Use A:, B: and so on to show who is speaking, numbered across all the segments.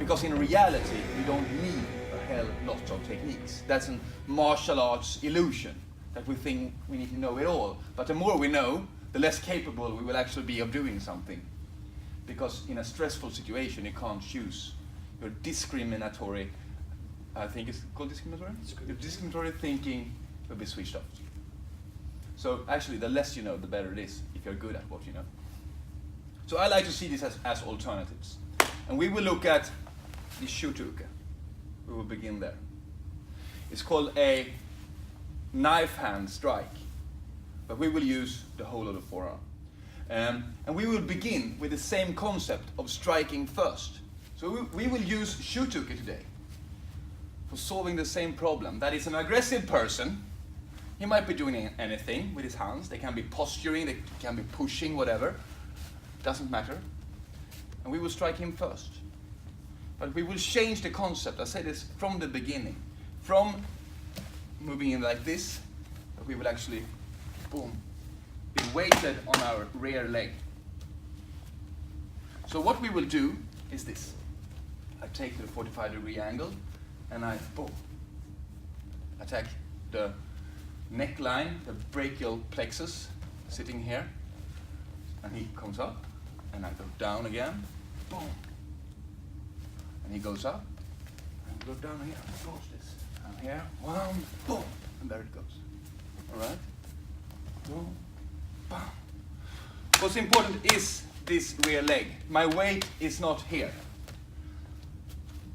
A: Because in reality, you don't need a hell lot of techniques. That's a martial arts illusion, that we think we need to know it all. But the more we know, the less capable we will actually be of doing something. Because in a stressful situation, you can't choose. Your discriminatory, I think it's called discriminatory? Your discriminatory thinking will be switched off. So actually, the less you know, the better it is, if you're good at what you know. So I like to see this as alternatives. And we will look at the Shuto-Uke. We will begin there. It's called a knife hand strike, but we will use the whole of the forearm. And we will begin with the same concept of striking first. So we will use Shuto-Uke today for solving the same problem. That is, an aggressive person, he might be doing anything with his hands. They can be posturing, they can be pushing, whatever. Doesn't matter. And we will strike him first. But we will change the concept. I say this from the beginning. From moving in like this, but we will actually, boom, be weighted on our rear leg. So what we will do is this. I take the 45-degree angle and I, boom, attack the neckline, the brachial plexus, sitting here. And he comes up, and I go down again, boom. And he goes up, and go down here, and close this. And here, one, boom, and there it goes. All right? Boom, bam. What's important is this rear leg. My weight is not here.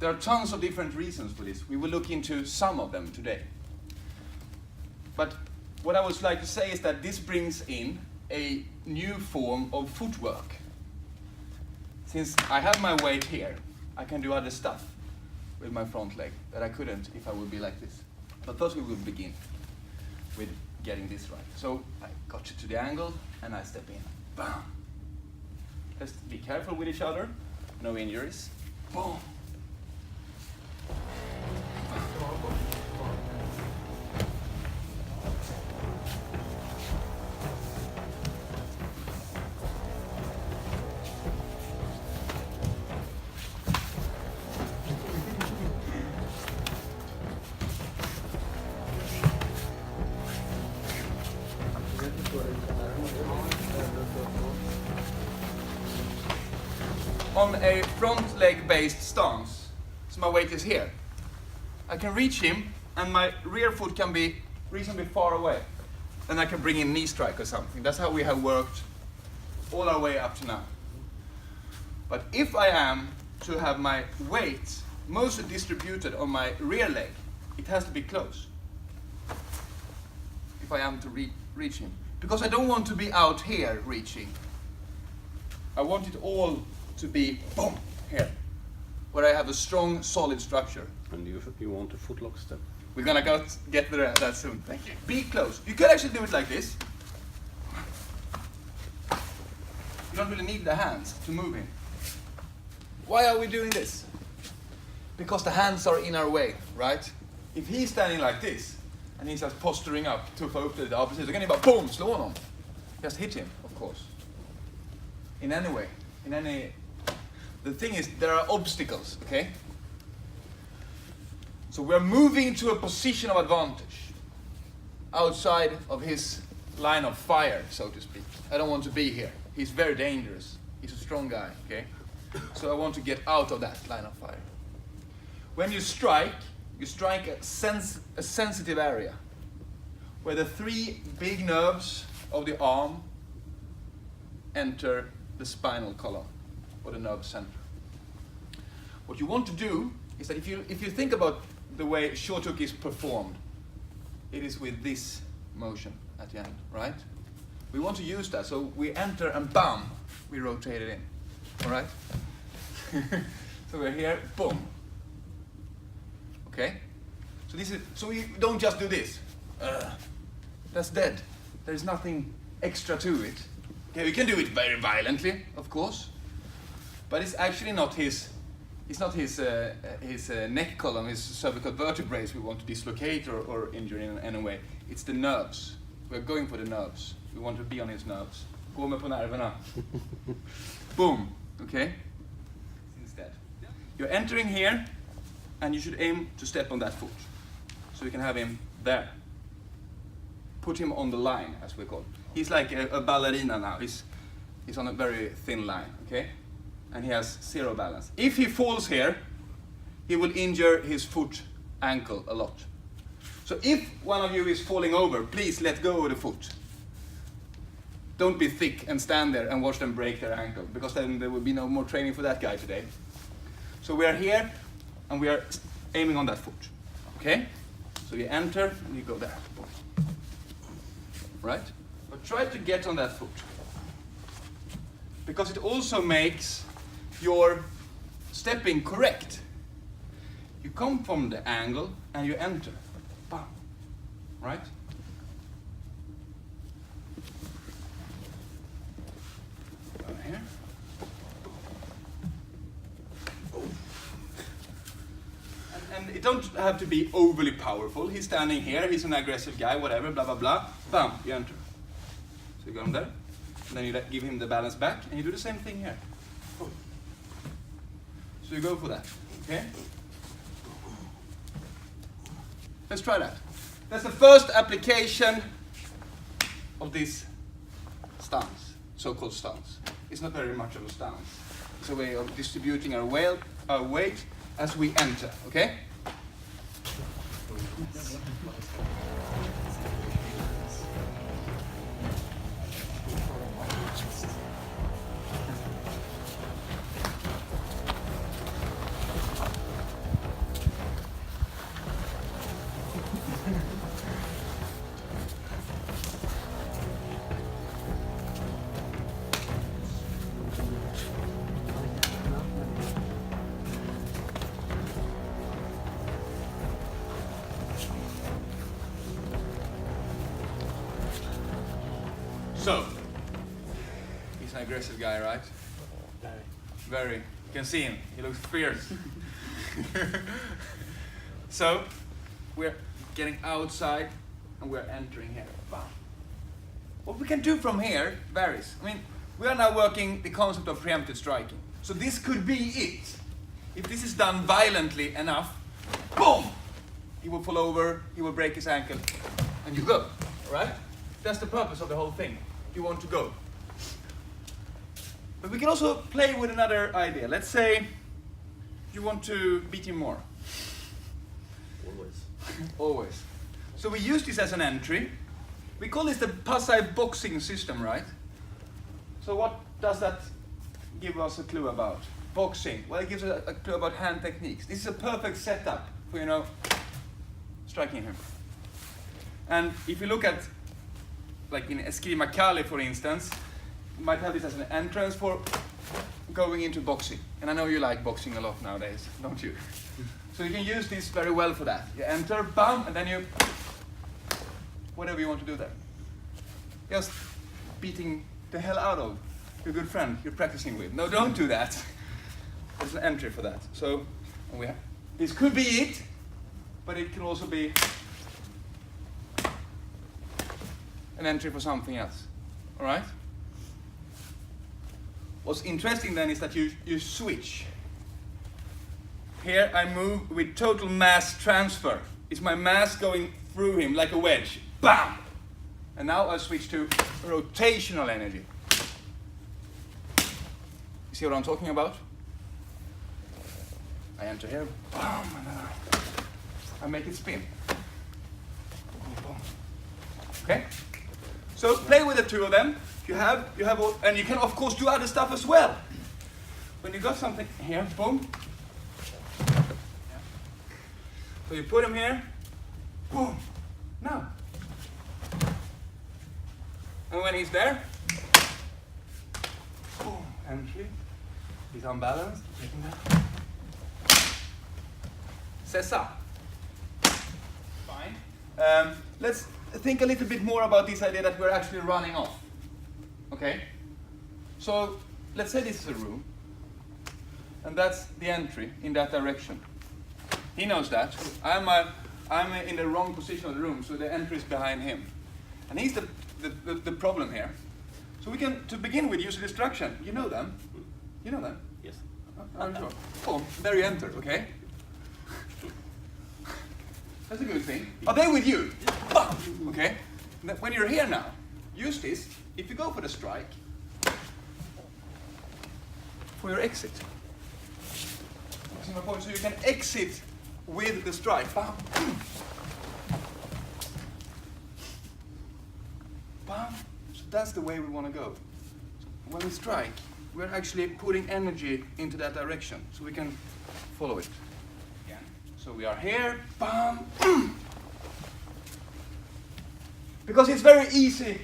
A: There are tons of different reasons for this. We will look into some of them today. But what I would like to say is that this brings in a new form of footwork. Since I have my weight here, I can do other stuff with my front leg that I couldn't if I would be like this. But first we will begin with getting this right. So I got you to the angle and I step in. Bam. Let's be careful with each other. No injuries. Boom. On a front leg based stance, so my weight is here. I can reach him and my rear foot can be reasonably far away. Then I can bring in knee strike or something. That's how we have worked all our way up to now. But if I am to have my weight mostly distributed on my rear leg, it has to be close. If I am to reach him. Because I don't want to be out here reaching. I want it all to be, boom, here, where I have a strong, solid structure.
B: And you want a footlock step?
A: We're gonna get there that soon. Thank you. Be close. You could actually do it like this. You don't really need the hands to move him. Why are we doing this? Because the hands are in our way, right? If he's standing like this, and he's just posturing up, tuffa upp till det opposite, då kan ni bara boom, slå honom. Just hit him, of course. In any way. The thing is, there are obstacles, okay? So we're moving to a position of advantage outside of his line of fire, so to speak. I don't want to be here. He's very dangerous. He's a strong guy, okay? So I want to get out of that line of fire. When you strike a sensitive area where the three big nerves of the arm enter the spinal column, or the nerve center. What you want to do is that if you think about the way Shuto-Uke is performed, it is with this motion at the end, right? We want to use that, so we enter and bam, we rotate it in, all right? So we're here, boom. Okay? So we don't just do this. That's dead. There's nothing extra to it. Okay, we can do it very violently, of course, but it's actually not his neck column, his cervical vertebrae we want to dislocate or injure in any way. It's the nerves. We're going for the nerves. We want to be on his nerves. Gå med på nerverna. Boom. Okay? Instead. You're entering here, and you should aim to step on that foot. So you can have him there. Put him on the line, as we call it. He's like a ballerina now. He's on a very thin line, okay? And he has zero balance. If he falls here, he will injure his foot ankle a lot. So if one of you is falling over, please let go of the foot. Don't be thick and stand there and watch them break their ankle, because then there will be no more training for that guy today. So we are here, and we are aiming on that foot, okay? So you enter, and you go there. Right? But try to get on that foot. Because it also makes your stepping correct. You come from the angle, and you enter. Bam. Right? Over here. And it don't have to be overly powerful. He's standing here, he's an aggressive guy, whatever, blah, blah, blah. Bam, you enter. So you go in there, and then you give him the balance back, and you do the same thing here. So you go for that, okay? Let's try that. That's the first application of this stance, so-called stance. It's not very much of a stance. It's a way of distributing our weight as we enter, okay? So, he's an aggressive guy, right? Very. You can see him. He looks fierce. So, we're getting outside and we're entering here. Wow. What we can do from here varies. I mean, we are now working the concept of preemptive striking. So this could be it. If this is done violently enough, boom! He will fall over, he will break his ankle, and you go. All right? That's the purpose of the whole thing. You want to go. But we can also play with another idea. Let's say you want to beat him more.
B: Always.
A: Always. So we use this as an entry. We call this the Passai Boxing System, right? So what does that give us a clue about? Boxing. Well, it gives us a clue about hand techniques. This is a perfect setup for, striking him. And if you look at, like in Eskrima Kali, for instance, you might have this as an entrance for going into boxing. And I know you like boxing a lot nowadays, don't you? So you can use this very well for that. You enter, bam, and then you, whatever you want to do there. Just beating the hell out of your good friend you're practicing with. No, don't do that. There's an entry for that. So this could be it, but it can also be an entry for something else. All right? What's interesting then is that you switch. Here I move with total mass transfer. It's my mass going through him like a wedge. Bam! And now I switch to rotational energy. You see what I'm talking about? I enter here, bam, and then I make it spin. Okay? So play with the two of them. You have all, and you can of course do other stuff as well. When you got something here, boom. So you put him here, boom. Now. And when he's there, boom, entry. He's unbalanced, taking that. Sessa. Fine. Let's think a little bit more about this idea that we're actually running off. Okay? So let's say this is a room, and that's the entry in that direction. He knows that. I'm in the wrong position of the room, so the entry is behind him. And he's the problem here. So we can, to begin with, use a distraction. You know them? You know them?
B: Yes.
C: I'm sure. Boom, there you enter, okay?
A: That's a good thing. Are they with you?
C: Bam! Okay? When you're here now, use this. If you go for the strike, for your exit. See my point? So you can exit with the strike. Bam! Bam! So that's the way we want to go. When we strike, we're actually putting energy into that direction, so we can follow it. Again. So we are here, bam! Because it's very easy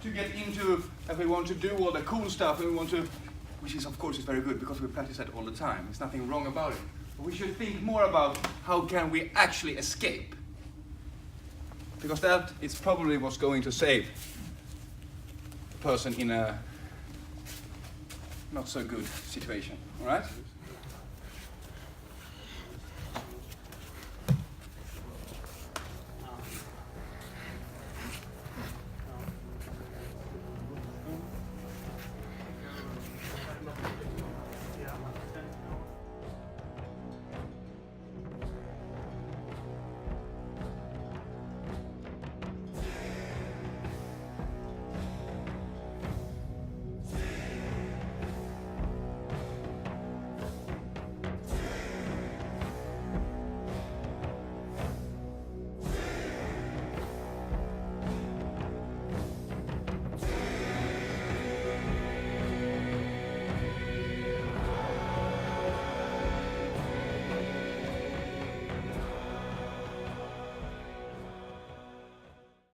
C: to get into that we want to do all the cool stuff and we want to, which is of course is very good because we practice that all the time. There's nothing wrong about it. But we should think more about how can we actually escape. Because that is probably what's going to save a person in a not so good situation. All right?